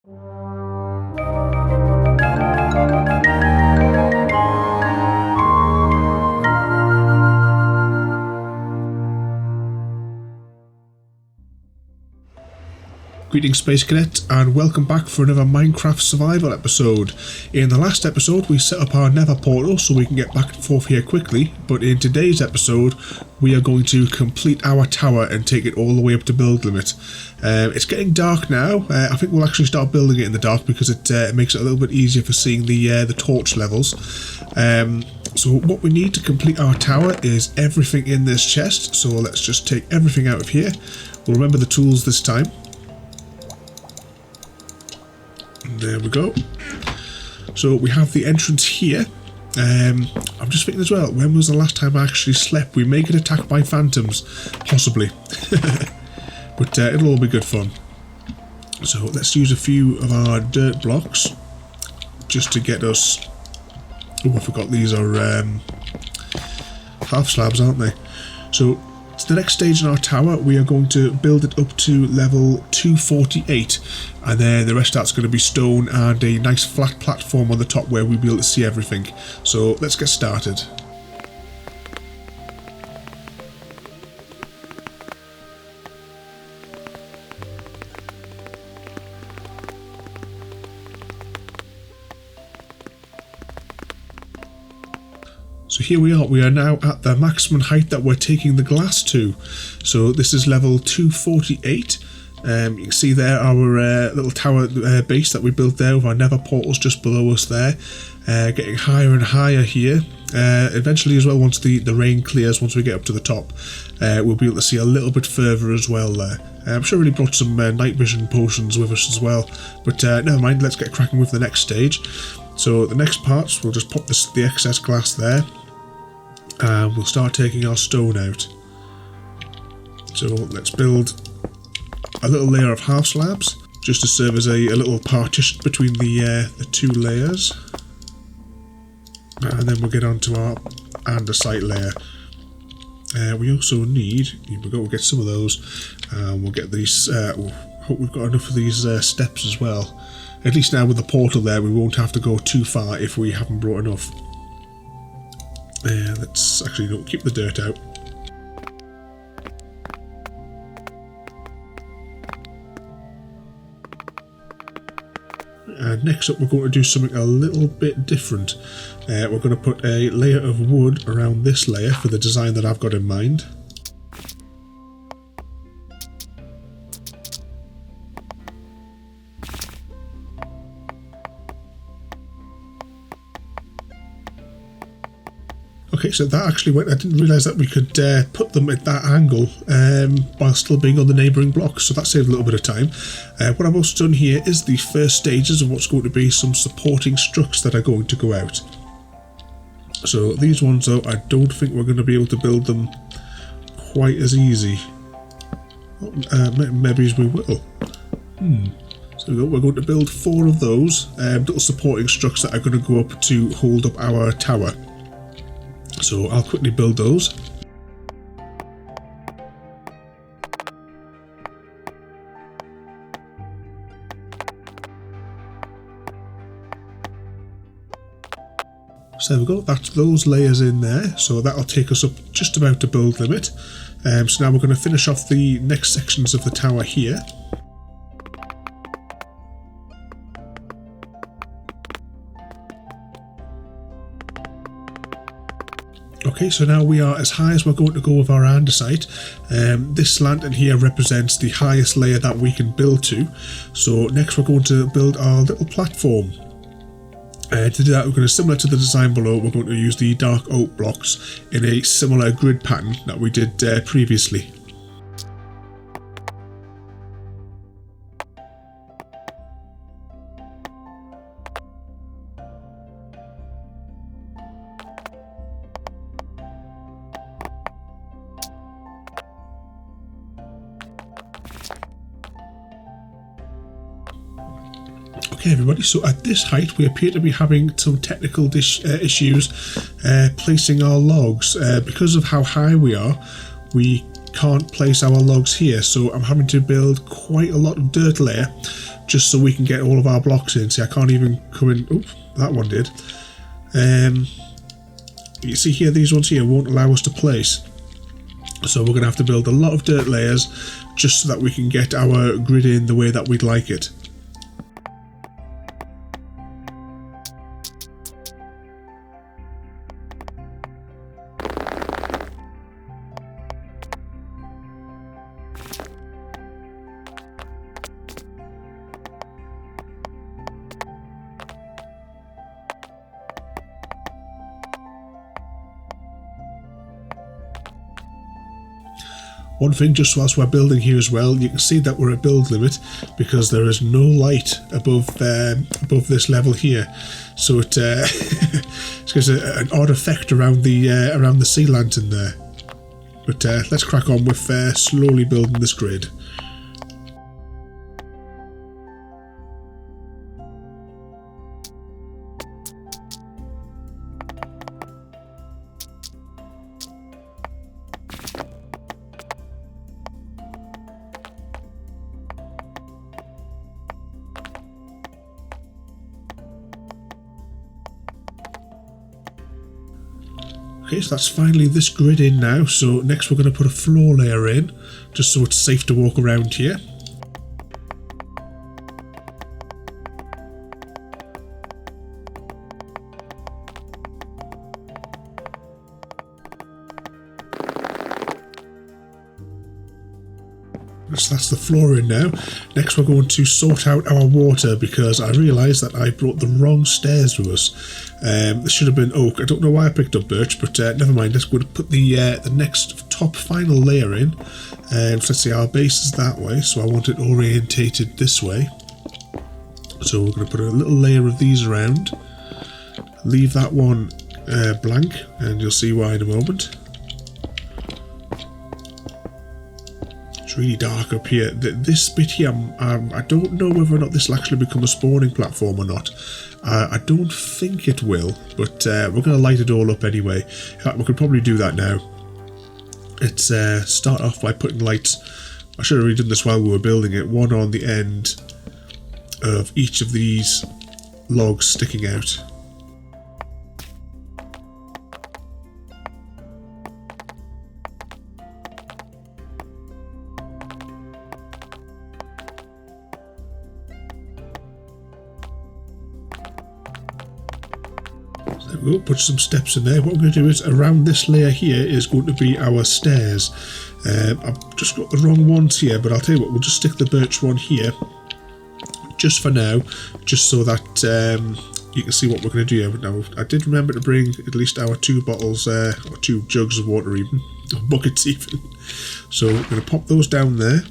Greetings Space Cadets, and welcome back for another Minecraft survival episode. In the last episode we set up our nether portal so we can get back and forth here quickly, but in today's episode we are going to complete our tower and take it all the way up to build limit. It's getting dark now. I think we'll actually start building it in the dark because it makes it a little bit easier for seeing the torch levels. So what we need to complete our tower is everything in this chest, so let's just take everything out of here. We'll remember the tools this time. There we go. So we have the entrance here. I'm just thinking as well, when was the last time I actually slept? We may get attacked by phantoms, possibly. But it'll all be good fun. So let's use a few of our dirt blocks just to get us... Oh, I forgot these are half slabs, aren't they? So the next stage in our tower, we are going to build it up to level 248, and then the rest of that's going to be stone and a nice flat platform on the top where we'll be able to see everything. So let's get started. So here we are now at the maximum height that we're taking the glass to. So this is level 248. You can see there our little tower base that we built there with our nether portals just below us there. Getting higher and higher here. Eventually as well, once the rain clears, once we get up to the top, we'll be able to see a little bit further as well there. I'm sure we brought some night vision potions with us as well. But never mind, let's get cracking with the next stage. So the next parts, we'll just pop the excess glass there. And we'll start taking our stone out. So let's build a little layer of half slabs just to serve as a little partition between the two layers, and then we'll get onto our andesite layer. We also need, here we go, we'll get some of those, and we'll get these, hope we've got enough of these steps as well. At least now with the portal there we won't have to go too far if we haven't brought enough. Let's actually keep the dirt out. And next up we're going to do something a little bit different. We're going to put a layer of wood around this layer for the design that I've got in mind. Okay, so that actually went, I didn't realise that we could put them at that angle while still being on the neighbouring blocks, so that saved a little bit of time. What I've also done here is the first stages of what's going to be some supporting structs that are going to go out. So these ones though, I don't think we're going to be able to build them quite as easy. Maybe we will. So we're going to build 4 of those little supporting structs that are going to go up to hold up our tower. So I'll quickly build those. So there we go, that's those layers in there, so that'll take us up just about to build limit. So now we're going to finish off the next sections of the tower here. Okay, so now we are as high as we're going to go with our andesite. This lantern here represents the highest layer that we can build to. So next we're going to build our little platform. To do that, we're going to, similar to the design below, we're going to use the dark oak blocks in a similar grid pattern that we did previously. Okay everybody, so at this height we appear to be having some technical issues placing our logs. Because of how high we are, we can't place our logs here, so I'm having to build quite a lot of dirt layer just so we can get all of our blocks in. See, I can't even come in. Oop, that one did. You see here, these ones here won't allow us to place. So we're going to have to build a lot of dirt layers just so that we can get our grid in the way that we'd like it. One thing, just whilst we're building here as well, you can see that we're at build limit because there is no light above this level here. So it gives an odd effect around the sea lantern there. But let's crack on with slowly building this grid. Okay, so that's finally this grid in now. So next we're going to put a floor layer in, just so it's safe to walk around here. So that's the floor in now. Next we're going to sort out our water because I realised that I brought the wrong stairs with us. This should have been oak. I don't know why I picked up birch, but never mind. Let's go to put the next top final layer in. So let's see, our base is that way, so I want it orientated this way. So we're going to put a little layer of these around. Leave that one blank, and you'll see why in a moment. Really dark up here. This bit here, I don't know whether or not this will actually become a spawning platform or not. I don't think it will, but we're going to light it all up anyway. In fact, we could probably do that now. Let's start off by putting lights. I should have already done this while we were building it. One on the end of each of these logs sticking out. We'll put some steps in there. What we're going to do is around this layer here is going to be our stairs. I've just got the wrong ones here, but I'll tell you what, we'll just stick the birch one here just for now, just so that you can see what we're going to do here. Now, I did remember to bring at least our 2 bottles or 2 jugs of water even, or buckets even. So we're going to pop those down there,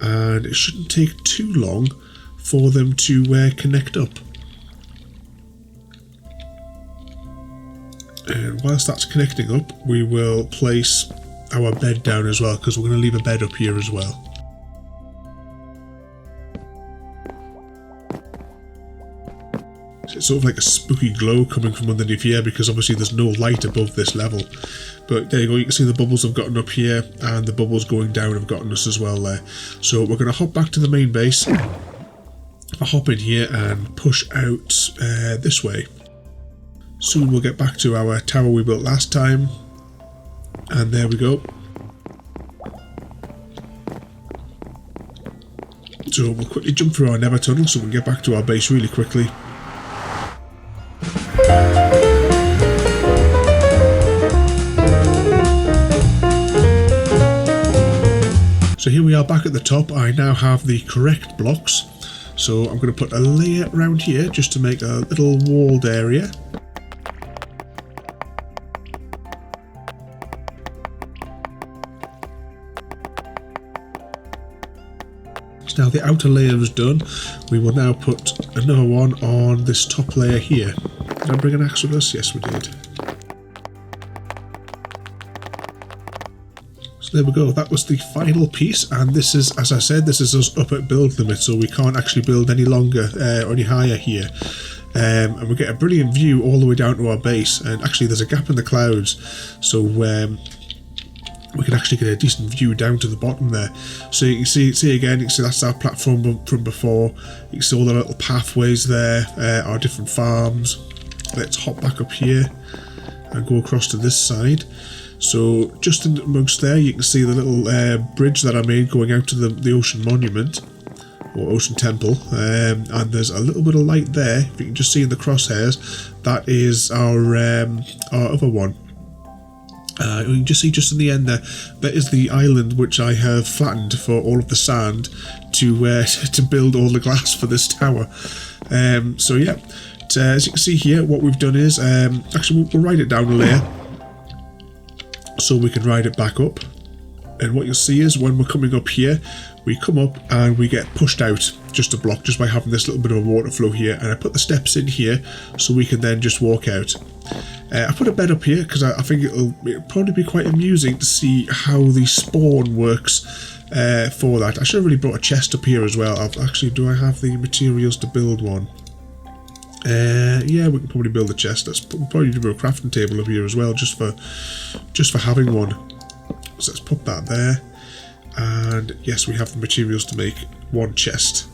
and it shouldn't take too long for them to connect up. And whilst that's connecting up, we will place our bed down as well, because we're going to leave a bed up here as well. So it's sort of like a spooky glow coming from underneath here, because obviously there's no light above this level. But there you go, you can see the bubbles have gotten up here, and the bubbles going down have gotten us as well there. So we're going to hop back to the main base. I'll hop in here and push out this way. Soon we'll get back to our tower we built last time, and there we go. So we'll quickly jump through our nether tunnel so we can get back to our base really quickly. So here we are back at the top. I now have the correct blocks, so I'm going to put a layer around here just to make a little walled area. Now the outer layer is done, we will now put another one on this top layer here. Did I bring an axe with us? Yes, we did. So there we go, that was the final piece, and this is, as I said, this is us up at build limit, so we can't actually build any longer or any higher here. And we get a brilliant view all the way down to our base, and actually there's a gap in the clouds, so we can actually get a decent view down to the bottom there. So you can see again, you can see that's our platform from before. You can see all the little pathways there, our different farms. Let's hop back up here and go across to this side. So just in amongst there, you can see the little bridge that I made going out to the Ocean Monument, or Ocean Temple, and there's a little bit of light there. If you can just see in the crosshairs, that is our other one. You can just see just in the end there, that is the island which I have flattened for all of the sand to build all the glass for this tower. So yeah, as you can see here, what we've done is, actually we'll write it down a layer, so we can ride it back up. And what you'll see is when we're coming up here, we come up and we get pushed out just a block just by having this little bit of a water flow here. And I put the steps in here so we can then just walk out. I put a bed up here because I think it'll probably be quite amusing to see how the spawn works for that. I should have really brought a chest up here as well. Actually, do I have the materials to build one? Yeah, we can probably build a chest. Let's probably do a crafting table up here as well, just for having one. So let's put that there. And yes, we have the materials to make one chest.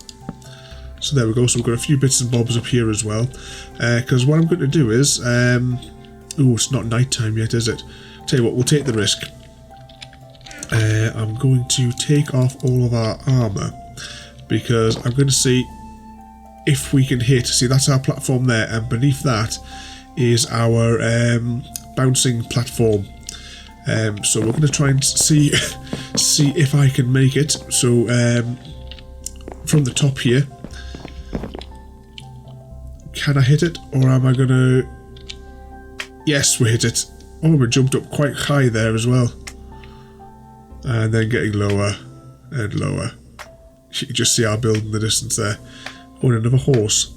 So there we go. So we've got a few bits and bobs up here as well. Because what I'm going to do is, oh, it's not night time yet, is it? Tell you what, we'll take the risk. I'm going to take off all of our armor because I'm going to see if we can hit. See, that's our platform there, and beneath that is our bouncing platform. So we're going to try and see if I can make it. So from the top here, can I hit it, or am I going to? Yes, we hit it. Oh, we jumped up quite high there as well, and then getting lower and lower. You can just see our build in the distance there. Oh, and another horse.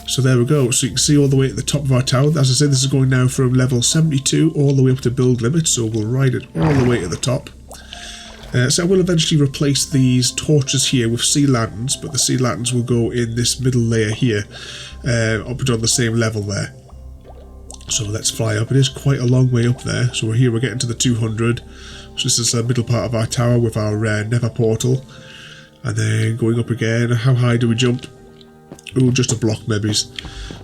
So there we go. So you can see all the way at the top of our tower. As I said, this is going now from level 72 all the way up to build limit. So we'll ride it all the way to the top. So I will eventually replace these torches here with sea lanterns, but the sea lanterns will go in this middle layer here, up and on the same level there. So let's fly up. It is quite a long way up there. So we're getting to the 200. So this is the middle part of our tower with our nether portal. And then going up again. How high do we jump? Oh, just a block maybe.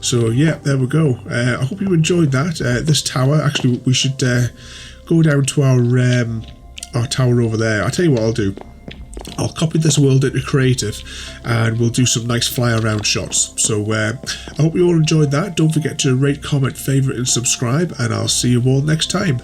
So yeah, there we go. I hope you enjoyed that. This tower, actually, we should go down to our tower over there. I'll tell you what I'll do. I'll copy this world into creative and we'll do some nice fly around shots. So I hope you all enjoyed that. Don't forget to rate, comment, favourite and subscribe, and I'll see you all next time.